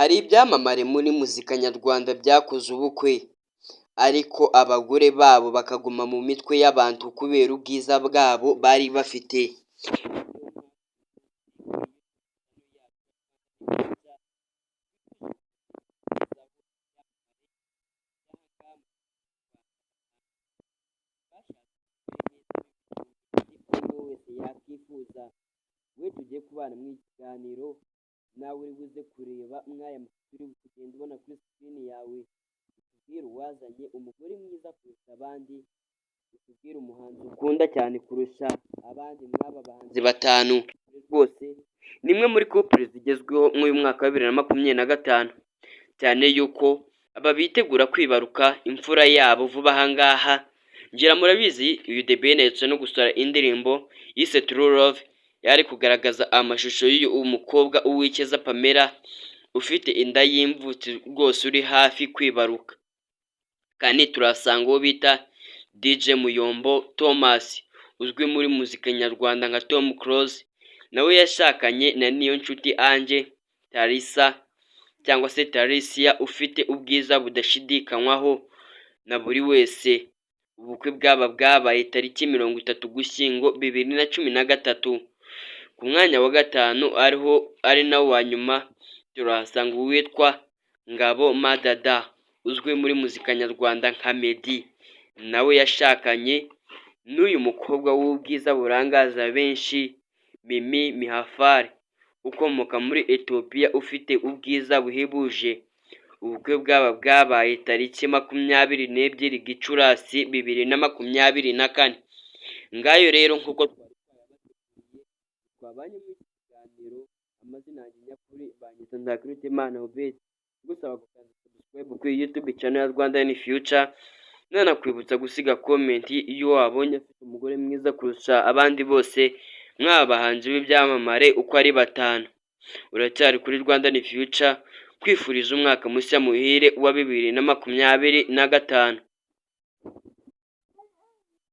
Hari ibyamamare muri muzika nyarwanda byakoze ubukwe, ariko abagore babo bakaguma mu mitwe y'abantu kubera ubwiza bwabo bari bafite. Wese yakwifuza we tugiye kubana mu kiganiro, nawe uri buze kureba mwaya makuru uri kugenda ubona kuri sikirini yawe, utubwire uwazanye umugore mwiza kurusha abandi, utubwire umuhanzi ukunda cyane kurusha abandi mw'aba bahanzi batanu. Rwose ni imwe muri couple zigezweho mw'uyu mwaka wa 2025, cyane yuko aba bitegura kwibaruka imfura yabo vuba aha ngaha. Ngira murabizi uyu The Ben aherutse no gusohora indirimbo yise True Love, yari kugaragaza amashusho y'uyu mukobwa Uwicyeza Pamela ufite inda y'imvutsi rwose uri hafi kwibaruka. Kandi turasanga uwo bita DJ Muyombo Thomas uzwi muri muzika nyarwanda nka Tom Close, nawe yashakanye na Niyonshuti Ange Tarisa cyangwa se Tarisia ufite ubwiza budashidikanywaho na buri wese. Ubukwe bwaba bwabaye tariki 30 Ugushyingo 2013. Ku mwanya wa gatanu ari nawo wa nyuma turahasanga uwitwa Ngabo Madada uzwi muri muzika nyarwanda nka Meddy, nawe yashakanye n'uyu mukobwa w'ubwiza burangaza benshi Mimi Mihafari ukomoka muri Ethiopia ufite ubwiza buhebuje. Ubukwe bwaba bwabaye tariki 22 Gicurasi 2024. Ngayo rero nk'uko twabanye mu kiganiro, amazina yanjye nyakuri banyita Nzakirutimana Obed, gusaba gukanda subscribe kuri YouTube channel ya Rwanda in Future, nanakwibutsa gusiga comment iyo wabonye afite umugore mwiza kurusha abandi bose mw'abahanzi b'ibyamamare uko ari batanu. Uracyari kuri Rwanda in Future kwifuriza umwaka mushya muhire wa 2025.